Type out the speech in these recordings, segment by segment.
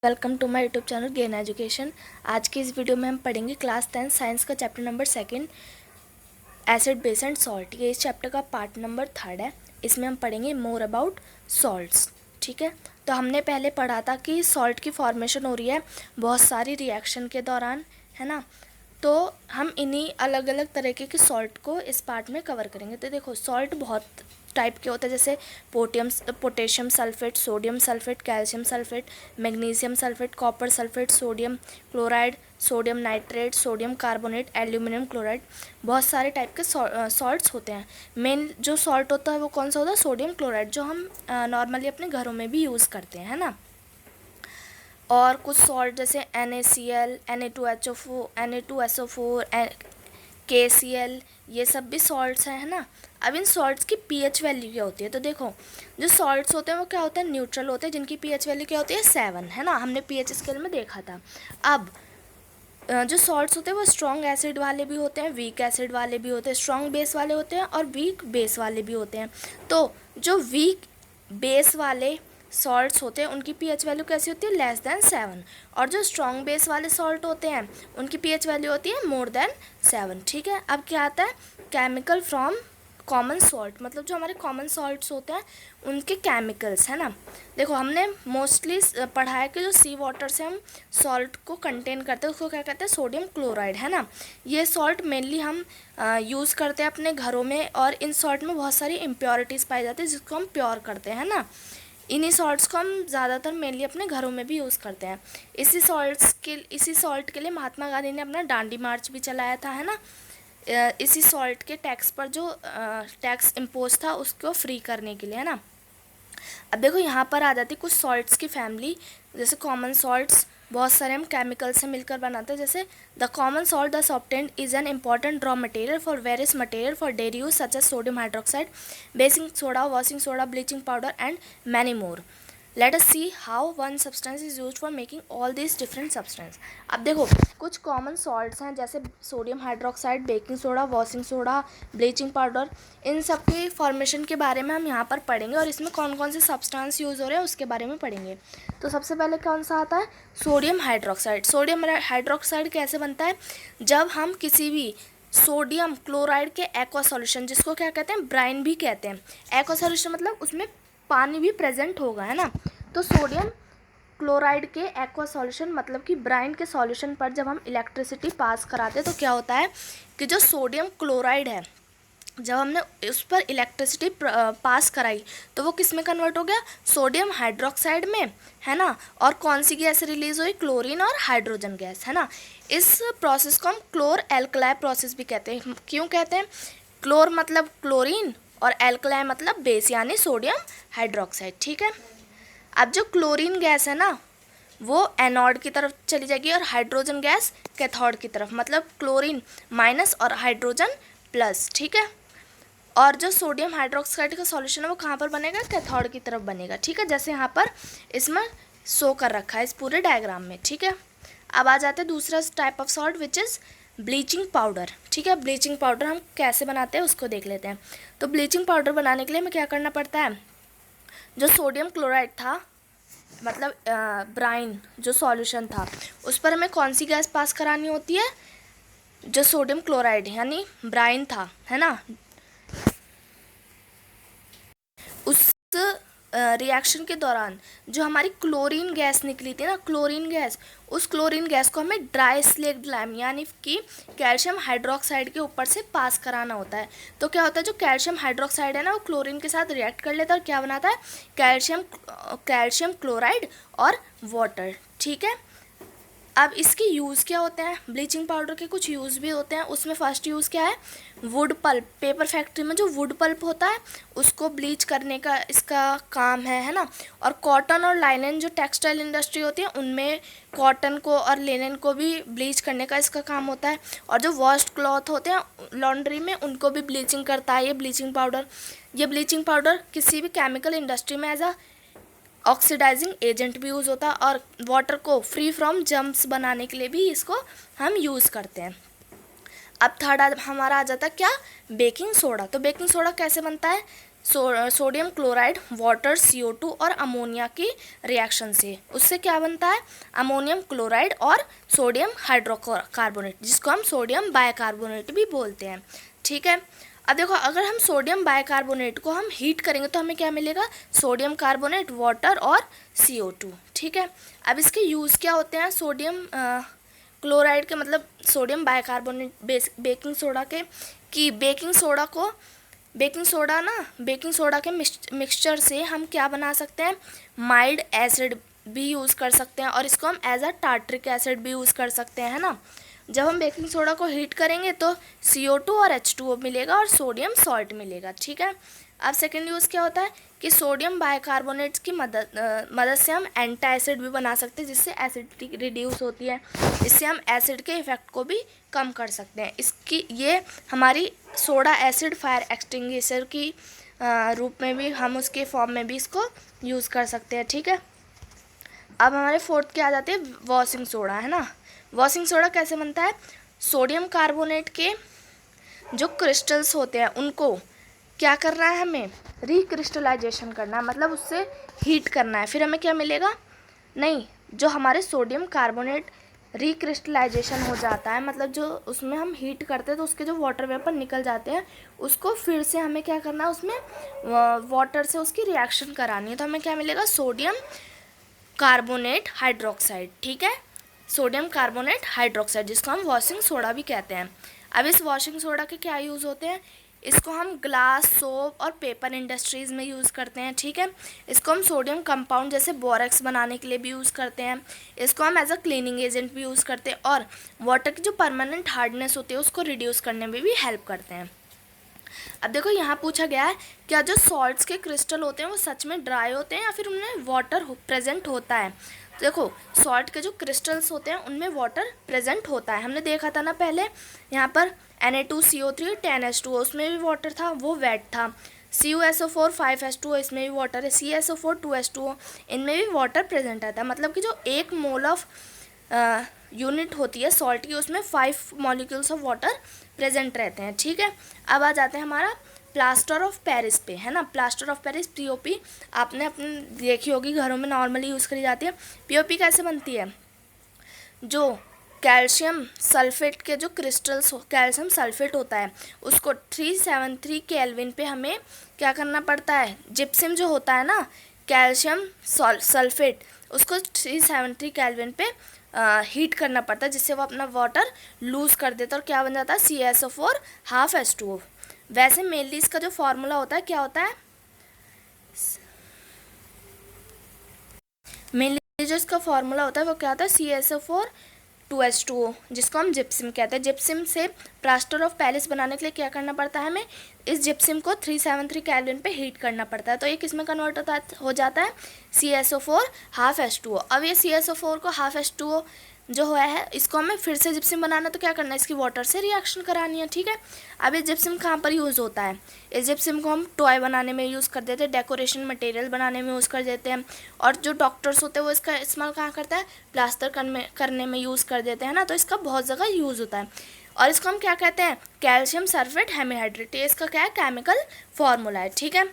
Welcome to my YouTube channel gain education. आज की इस वीडियो में हम पढ़ेंगे क्लास 10 साइंस का chapter number 2 acid base and salt. ये इस चैप्टर का पार्ट नंबर 3 है। इसमें हम पढ़ेंगे मोर अबाउट सॉल्ट्स। ठीक है, तो हमने पहले पढ़ा था कि सॉल्ट की फॉर्मेशन हो रही है बहुत सारी रिएक्शन के दौरान, है ना। तो हम इन्हीं अलग अलग तरीके के सॉल्ट को इस पार्ट में कवर करेंगे। तो देखो, सॉल्ट बहुत टाइप के होते हैं, जैसे potassium sulphate, sodium sulphate, calcium sulphate, magnesium sulphate, copper sulphate, sodium chloride, sodium nitrate, sodium carbonate, aluminium chloride. बहुत सारे टाइप के सॉल्ट्स होते हैं। मेन जो सॉल्ट होता है वो कौन सा होता है? सोडियम क्लोराइड, जो हम नॉर्मली अपने घरों में भी यूज़ करते हैं, है ना। और कुछ सॉल्ट जैसे NaCl, Na2HO4, Na2SO4, KCl, ये सब भी सॉल्ट्स हैं, है ना। अब इन सॉल्ट्स की pH वैल्यू क्या होती है? तो देखो, जो सॉल्ट्स होते हैं वो क्या होते हैं? न्यूट्रल होते हैं, जिनकी pH वैल्यू क्या होती है? 7, है ना। हमने pH स्केल में देखा था। अब जो सॉल्ट्स होते हैं वो स्ट्रॉन्ग एसिड वाले भी होते हैं, वीक एसिड वाले भी होते हैं, स्ट्रॉन्ग बेस वाले होते हैं और वीक बेस वाले भी होते हैं। तो जो वीक बेस वाले सॉल्ट्स होते हैं उनकी pH वैल्यू कैसी होती है? Less than 7। और जो स्ट्रॉन्ग बेस वाले सॉल्ट होते हैं उनकी pH वैल्यू होती है मोर देन 7। ठीक है, अब क्या आता है? केमिकल फ्रॉम कॉमन सॉल्ट, मतलब जो हमारे कॉमन सॉल्ट्स होते हैं उनके केमिकल्स, है ना। देखो, हमने मोस्टली पढ़ा है कि जो सी वाटर से हम सॉल्ट को कंटेन करते हैं उसको क्या कहते हैं? सोडियम क्लोराइड, है ना। ये सॉल्ट मेनली हम यूज़ करते हैं अपने घरों में, और इन सॉल्ट में बहुत सारी इम्प्योरिटीज़ पाई जाती है जिसको हम प्योर करते हैं, ना। इन्हीं सॉल्ट्स को हम ज़्यादातर मेनली अपने घरों में भी यूज़ करते हैं। इसी सॉल्ट के लिए महात्मा गांधी ने अपना डांडी मार्च भी चलाया था, है ना। इसी सॉल्ट के टैक्स पर जो टैक्स इम्पोज था उसको फ्री करने के लिए, है ना। अब देखो, यहाँ पर आ जाती कुछ सॉल्ट्स की फैमिली। जैसे कॉमन सॉल्ट्स बहुत सारे हम केमिकल से मिलकर बनाते हैं। जैसे the common salt thus obtained is an important raw material for various material for dairy use such as sodium hydroxide, baking soda, washing soda, bleaching powder and many more. Let us see how one substance is use for making all this different substance. अब देखो, कुछ common salts हैं जैसे sodium hydroxide, baking soda, washing soda, bleaching powder. इन सब की formation के बारे में हम यहाँ पर पढ़ेंगे और इसमें कौन कौन से सब्सटेंस यूज़ हो रहे हैं उसके बारे में पढ़ेंगे। तो सबसे पहले कौन सा आता है? Sodium hydroxide. सोडियम हाइड्रोक्साइड कैसे बनता है? जब हम किसी भी सोडियम क्लोराइड के एक्वा सॉल्यूशन, जिसको क्या कहते हैं? ब्राइन भी कहते हैं। एक्वा सॉल्यूशन मतलब उसमें पानी भी प्रेजेंट होगा, है ना। तो सोडियम क्लोराइड के एक्वा सॉल्यूशन मतलब कि ब्राइन के सॉल्यूशन पर जब हम इलेक्ट्रिसिटी पास कराते हैं तो क्या होता है कि जो सोडियम क्लोराइड है, जब हमने उस पर इलेक्ट्रिसिटी पास कराई तो वो किस में कन्वर्ट हो गया? सोडियम हाइड्रोक्साइड में, है ना। और कौन सी गैस रिलीज हुई? क्लोरीन और हाइड्रोजन गैस, है ना। इस प्रोसेस को हम क्लोर एल्कलाई प्रोसेस भी कहते हैं। क्यों कहते हैं? क्लोर मतलब क्लोरीन और एल्कलाई मतलब बेस, यानी सोडियम हाइड्रोक्साइड। ठीक है, अब जो क्लोरीन गैस है ना वो एनोड की तरफ चली जाएगी और हाइड्रोजन गैस कैथोड की तरफ, मतलब क्लोरीन माइनस और हाइड्रोजन प्लस। ठीक है, और जो सोडियम हाइड्रोक्साइड का सॉल्यूशन है वो कहाँ पर बनेगा? कैथोड की तरफ बनेगा। ठीक है, जैसे यहाँ पर इसमें शो कर रखा है इस पूरे डायग्राम में। ठीक है, अब आ जाते हैं दूसरा type of salt which is bleaching powder. ठीक है, ब्लीचिंग पाउडर हम कैसे बनाते हैं उसको देख लेते हैं। तो ब्लीचिंग पाउडर बनाने के लिए हमें क्या करना पड़ता है? जो सोडियम क्लोराइड था, मतलब ब्राइन जो सॉल्यूशन था, उस पर हमें कौन सी गैस पास करानी होती है? जो सोडियम क्लोराइड यानी ब्राइन था, है ना, उस रिएक्शन के दौरान जो हमारी क्लोरीन गैस निकली थी ना, क्लोरीन गैस, उस क्लोरीन गैस को हमें ड्राई स्लेक्ड लैम यानी कि कैल्शियम हाइड्रोक्साइड के ऊपर से पास कराना होता है। तो क्या होता है? जो कैल्शियम हाइड्रोक्साइड है ना वो क्लोरीन के साथ रिएक्ट कर लेता है और क्या बनाता है? कैल्शियम क्लोराइड और वाटर। ठीक है, अब इसके यूज़ क्या होते हैं? ब्लीचिंग पाउडर के कुछ यूज़ भी होते हैं। उसमें फर्स्ट यूज़ क्या है? Wood pulp. पेपर फैक्ट्री में जो वुड पल्प होता है उसको ब्लीच करने का इसका काम है ना। और कॉटन और लाइनन जो टेक्सटाइल इंडस्ट्री होती है उनमें कॉटन को और लिनन को भी ब्लीच करने का इसका काम होता है। और जो वॉश्ड क्लॉथ होते हैं लॉन्ड्री में उनको भी ब्लीचिंग करता है ये ब्लीचिंग पाउडर। ये ब्लीचिंग पाउडर किसी भी केमिकल इंडस्ट्री में एज अ ऑक्सीडाइजिंग एजेंट भी यूज़ होता है और वाटर को फ्री फ्रॉम जम्स बनाने के लिए भी इसको हम यूज़ करते हैं। अब थर्ड हमारा आ जाता है क्या? Baking soda. तो बेकिंग सोडा कैसे बनता है? सोडियम क्लोराइड वाटर, CO2 और अमोनिया की रिएक्शन से उससे क्या बनता है, अमोनियम क्लोराइड और सोडियम हाइड्रोकार्बोनेट, जिसको हम सोडियम बाइकार्बोनेट भी बोलते हैं। ठीक है, अब देखो अगर हम सोडियम बाइकार्बोनेट को हम हीट करेंगे तो हमें क्या मिलेगा, सोडियम कार्बोनेट, वाटर और CO2। ठीक है, अब इसके यूज़ क्या होते हैं, सोडियम क्लोराइड के मतलब सोडियम बाइकार्बोनेट बेकिंग सोडा के, कि बेकिंग सोडा के मिक्सचर से हम क्या बना सकते हैं, माइल्ड एसिड भी यूज़ कर सकते हैं और इसको हम एज अ टार्ट्रिक एसिड भी यूज़ कर सकते हैं, है ना। जब हम बेकिंग सोडा को हीट करेंगे तो CO2 और H2O मिलेगा और सोडियम सॉल्ट मिलेगा। ठीक है, अब सेकेंड यूज़ क्या होता है कि सोडियम बाइकार्बोनेट्स की मदद से हम एंटी एसिड भी बना सकते हैं, जिससे एसिडिटी रिड्यूस होती है, इससे हम एसिड के इफ़ेक्ट को भी कम कर सकते हैं। इसकी ये हमारी सोडा एसिड फायर एक्सटिंग्विशर की रूप में भी, हम उसके फॉर्म में भी इसको यूज़ कर सकते हैं। ठीक है, अब हमारे फोर्थ क्या आ जाते हैं, वॉशिंग सोडा, है ना। वॉशिंग सोडा कैसे बनता है, सोडियम कार्बोनेट के जो क्रिस्टल्स होते हैं उनको क्या करना है, हमें रिक्रिस्टलाइजेशन करना है, मतलब उससे हीट करना है, फिर हमें क्या मिलेगा, नहीं, जो हमारे सोडियम कार्बोनेट रिक्रिस्टलाइजेशन हो जाता है, मतलब जो उसमें हम हीट करते हैं तो उसके जो वाटर वेपर निकल जाते हैं, उसको फिर से हमें क्या करना है, उसमें वाटर से उसकी रिएक्शन करानी है, तो हमें क्या मिलेगा, सोडियम कार्बोनेट हाइड्रोक्साइड। ठीक है, सोडियम कार्बोनेट हाइड्रोक्साइड, जिसको हम वॉशिंग सोडा भी कहते हैं। अब इस वॉशिंग सोडा के क्या यूज़ होते हैं, इसको हम ग्लास, सोप और पेपर इंडस्ट्रीज़ में यूज़ करते हैं। ठीक है, इसको हम सोडियम कंपाउंड जैसे बोरेक्स बनाने के लिए भी यूज़ करते हैं, इसको हम एज अ क्लीनिंग एजेंट भी यूज़ करते हैं और वाटर की जो परमानेंट हार्डनेस होती है उसको रिड्यूस करने में भी हेल्प करते हैं। अब देखो यहाँ पूछा गया है, क्या जो सॉल्ट्स के क्रिस्टल होते हैं वो सच में ड्राई होते हैं या फिर उनमें वाटर प्रेजेंट होता है। तो देखो सॉल्ट के जो क्रिस्टल्स होते हैं उनमें वाटर प्रेजेंट होता है, हमने देखा था ना पहले, यहाँ पर Na2CO3 10H2O, उसमें भी वाटर था, वो वेट था। CuSO4 5H2O, इसमें भी वाटर है। CSO4 2H2O, इनमें भी वाटर प्रेजेंट रहता है, मतलब कि जो 1 मोल ऑफ यूनिट होती है सॉल्ट की, उसमें 5 मॉलिक्यूल्स ऑफ वाटर प्रेजेंट रहते हैं। ठीक है, अब आ जाते हैं हमारा प्लास्टर ऑफ पेरिस पे, है ना। प्लास्टर ऑफ पेरिस POP आपने अपने देखी होगी, घरों में नॉर्मली यूज़ करी जाती है। POP कैसे बनती है, जो कैल्शियम सल्फेट के जो क्रिस्टल्स कैल्शियम सल्फेट होता है उसको 373 केल्विन पे हमें क्या करना पड़ता है, जिप्सम जो होता है ना, कैल्शियम सल्फेट, उसको 373 केल्विन पे हीट करना पड़ता है, जिससे वो अपना वाटर लूज़ कर देता है और क्या बन जाता है, CSO4 हाफ H2O। वैसे मेनली इसका जो फॉर्मूला होता है क्या होता है, मेनली जो इसका फॉर्मूला होता है वो क्या होता है, CSO4 2H2O, जिसको हम जिप्सम कहते हैं। जिप्सम से प्लास्टर ऑफ पेरिस बनाने के लिए क्या करना पड़ता है, हमें इस जिप्सम को 373 केल्विन पे हीट करना पड़ता है, तो ये किस में कन्वर्ट हो जाता है, CSO4 हाफ H2O। अब ये CSO4 को हाफ H2O जो हुआ है, इसको हमें फिर से जिप्सम बनाना, तो क्या करना है, इसकी वाटर से रिएक्शन करानी है। ठीक है, अब ये जिप्सम कहाँ पर यूज़ होता है, इस जिप्सम को हम टॉय बनाने में यूज़ कर देते हैं, डेकोरेशन मटेरियल बनाने में यूज़ कर देते हैं, और जो डॉक्टर्स होते हैं वो इसका इस्तेमाल कहाँ करता है, प्लास्टर करने में यूज़ कर देते हैं ना, तो इसका बहुत जगह यूज़ होता है। और इसको हम क्या कहते हैं, कैल्शियम सल्फेट हेमीहाइड्रेट, इसका क्या है, केमिकल फॉर्मूला है। ठीक है,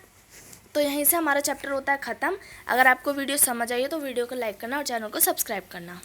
तो यहीं से हमारा चैप्टर होता है ख़त्म। अगर आपको वीडियो समझ आई है तो वीडियो को लाइक करना और चैनल को सब्सक्राइब करना।